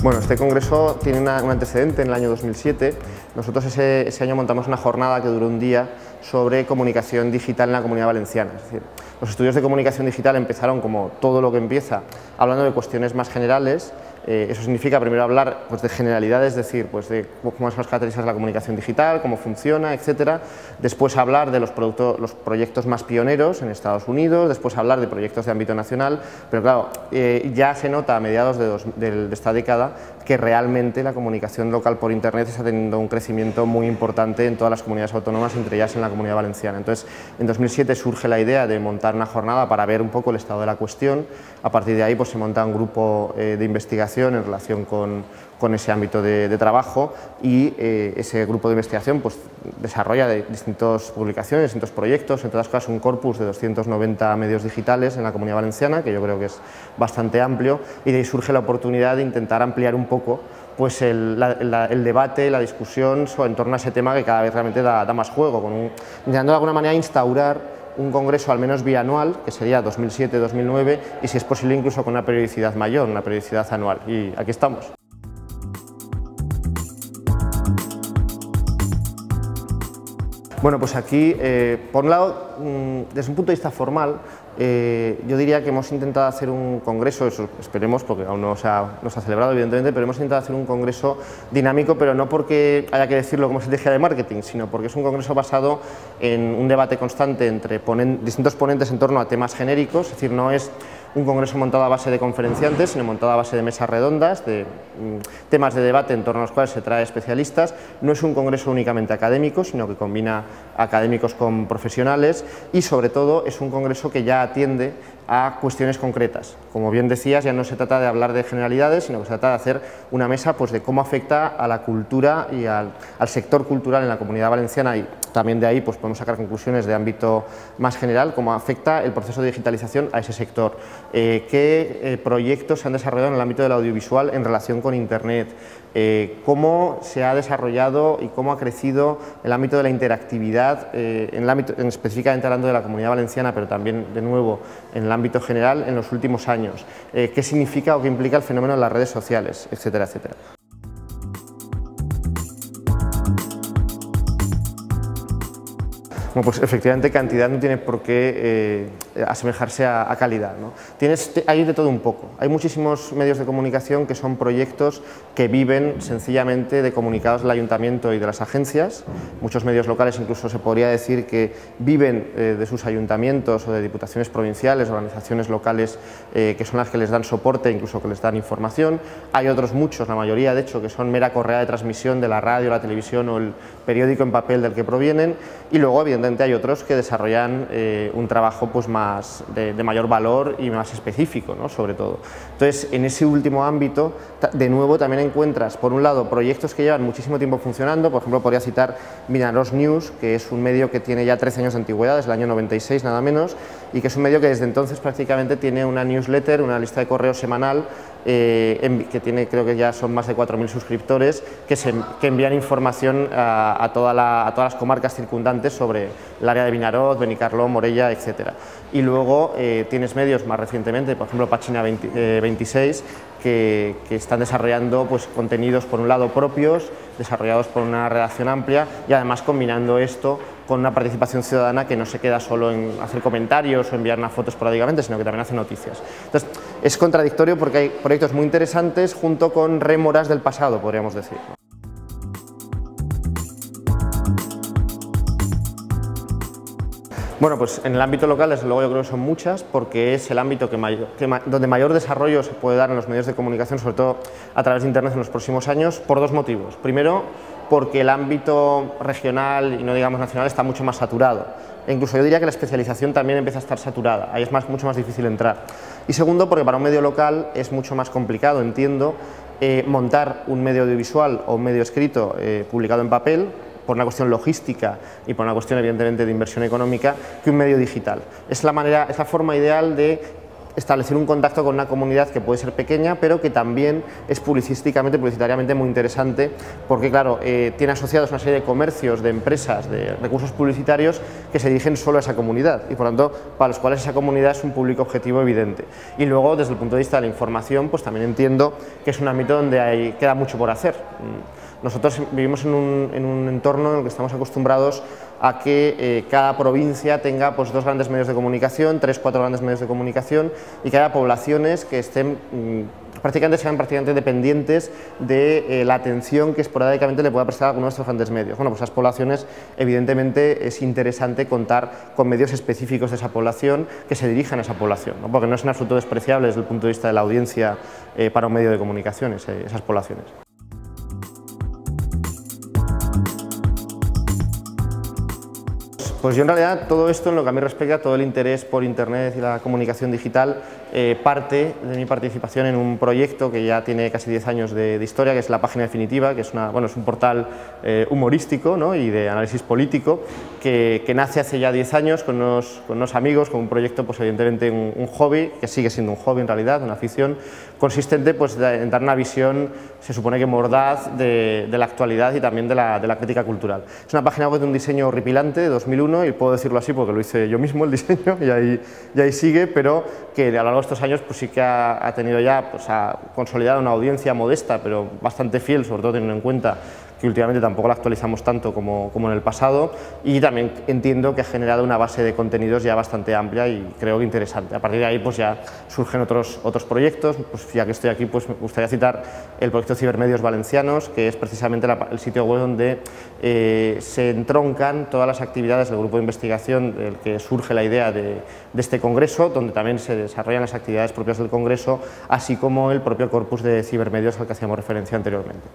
Bueno, este congreso tiene un antecedente en el año 2007. Nosotros ese año montamos una jornada que duró un día sobre comunicación digital en la Comunidad Valenciana. Es decir, los estudios de comunicación digital empezaron, como todo lo que empieza, hablando de cuestiones más generales. Eso significa primero hablar de generalidades, es decir, de cómo son las características de la comunicación digital, cómo funciona, etcétera. Después hablar de los proyectos más pioneros en Estados Unidos, después hablar de proyectos de ámbito nacional, pero claro, ya se nota a mediados de esta década que realmente la comunicación local por Internet está teniendo un crecimiento muy importante en todas las comunidades autónomas, entre ellas en la Comunidad Valenciana. Entonces, en 2007 surge la idea de montar una jornada para ver un poco el estado de la cuestión. A partir de ahí se monta un grupo de investigación en relación con ese ámbito de trabajo, y ese grupo de investigación desarrolla distintas publicaciones, distintos proyectos, entre otras cosas un corpus de 290 medios digitales en la Comunidad Valenciana, que yo creo que es bastante amplio, y de ahí surge la oportunidad de intentar ampliar un poco el debate, la discusión en torno a ese tema que cada vez realmente da más juego, intentando de alguna manera instaurar un congreso al menos bianual, que sería 2007-2009, y si es posible incluso con una periodicidad mayor, una periodicidad anual. Y aquí estamos. Bueno, pues aquí, por un lado, desde un punto de vista formal, yo diría que hemos intentado hacer un congreso, eso esperemos, porque aún no se ha celebrado evidentemente, pero hemos intentado hacer un congreso dinámico, pero no porque haya que decirlo como estrategia de marketing, sino porque es un congreso basado en un debate constante entre distintos ponentes en torno a temas genéricos, es decir, no es un congreso montado a base de conferenciantes, sino montado a base de mesas redondas, de temas de debate en torno a los cuales se trae especialistas. No es un congreso únicamente académico, sino que combina académicos con profesionales, y sobre todo es un congreso que ya atiende a cuestiones concretas. Como bien decías, ya no se trata de hablar de generalidades, sino que se trata de hacer una mesa de cómo afecta a la cultura y al sector cultural en la Comunidad Valenciana, y también de ahí podemos sacar conclusiones de ámbito más general, cómo afecta el proceso de digitalización a ese sector, qué proyectos se han desarrollado en el ámbito del audiovisual en relación con Internet, cómo se ha desarrollado y cómo ha crecido el ámbito de la interactividad, específicamente hablando de la Comunidad Valenciana, pero también, de nuevo, en el ámbito general en los últimos años, qué significa o qué implica el fenómeno de las redes sociales, etcétera, etcétera. Bueno, pues efectivamente cantidad no tiene por qué asemejarse a calidad, ¿no? Hay de todo un poco. Hay muchísimos medios de comunicación que son proyectos que viven sencillamente de comunicados del ayuntamiento y de las agencias. Muchos medios locales incluso se podría decir que viven de sus ayuntamientos o de diputaciones provinciales, organizaciones locales que son las que les dan soporte, incluso que les dan información. Hay otros muchos, la mayoría de hecho, que son mera correa de transmisión de la radio, la televisión o el periódico en papel del que provienen, y luego evidentemente hay otros que desarrollan un trabajo de mayor valor y más específico, ¿no? Sobre todo. Entonces, en ese último ámbito, de nuevo también encuentras, por un lado, proyectos que llevan muchísimo tiempo funcionando. Por ejemplo, podría citar Vinaroz News, que es un medio que tiene ya 13 años de antigüedad, desde el año 96 nada menos, y que es un medio que desde entonces prácticamente tiene una newsletter, una lista de correo semanal, que tiene, creo que ya son más de 4.000 suscriptores, que envían información a todas las comarcas circundantes sobre el área de Vinaroz, Benicarló, Morella, etcétera. Y luego tienes medios más recientemente, por ejemplo Página 26, que están desarrollando contenidos, por un lado, propios, desarrollados por una redacción amplia, y además combinando esto con una participación ciudadana que no se queda solo en hacer comentarios o enviar una foto esporádicamente, sino que también hace noticias. Entonces, es contradictorio porque hay proyectos muy interesantes junto con rémoras del pasado, podríamos decir. Bueno, pues en el ámbito local, desde luego, yo creo que son muchas, porque es el ámbito donde mayor desarrollo se puede dar en los medios de comunicación, sobre todo a través de Internet en los próximos años, por dos motivos. Primero, porque el ámbito regional y no digamos nacional está mucho más saturado. E incluso yo diría que la especialización también empieza a estar saturada, ahí es mucho más difícil entrar. Y segundo, porque para un medio local es mucho más complicado, entiendo, montar un medio audiovisual o un medio escrito publicado en papel, por una cuestión logística y por una cuestión evidentemente de inversión económica, que un medio digital. Es la forma ideal de establecer un contacto con una comunidad que puede ser pequeña, pero que también es publicitariamente muy interesante, porque claro, tiene asociados una serie de comercios, de empresas, de recursos publicitarios que se dirigen solo a esa comunidad y por lo tanto para los cuales esa comunidad es un público objetivo evidente. Y luego desde el punto de vista de la información, pues también entiendo que es un ámbito donde queda mucho por hacer. Nosotros vivimos en un entorno en el que estamos acostumbrados a que cada provincia tenga pues, 2 grandes medios de comunicación, 3, 4 grandes medios de comunicación y que haya poblaciones que estén sean prácticamente dependientes de la atención que esporádicamente le pueda prestar alguno de estos grandes medios. Bueno, pues esas poblaciones, evidentemente, es interesante contar con medios específicos de esa población que se dirijan a esa población, ¿no? Porque no es en absoluto despreciable desde el punto de vista de la audiencia para un medio de comunicación esas poblaciones. Pues yo en realidad todo esto en lo que a mí respecta, todo el interés por Internet y la comunicación digital parte de mi participación en un proyecto que ya tiene casi 10 años de historia, que es La Página Definitiva, que es un portal humorístico, ¿no? Y de análisis político que nace hace ya 10 años con unos amigos, con un proyecto, pues evidentemente un hobby, que sigue siendo un hobby en realidad, una afición, consistente pues, en dar una visión, se supone que mordaz, de la actualidad y también de la crítica cultural. Es una página web de un diseño horripilante de 2001, y puedo decirlo así porque lo hice yo mismo el diseño y ahí sigue, pero que a lo largo de estos años pues sí que ha tenido ya, pues ha consolidado una audiencia modesta pero bastante fiel, sobre todo teniendo en cuenta que últimamente tampoco la actualizamos tanto como en el pasado, y también entiendo que ha generado una base de contenidos ya bastante amplia y creo que interesante. A partir de ahí pues ya surgen otros proyectos, pues ya que estoy aquí pues me gustaría citar el proyecto Cibermedios Valencianos, que es precisamente el sitio web donde se entroncan todas las actividades del grupo de investigación del que surge la idea de este congreso, donde también se desarrollan las actividades propias del congreso, así como el propio corpus de cibermedios al que hacíamos referencia anteriormente.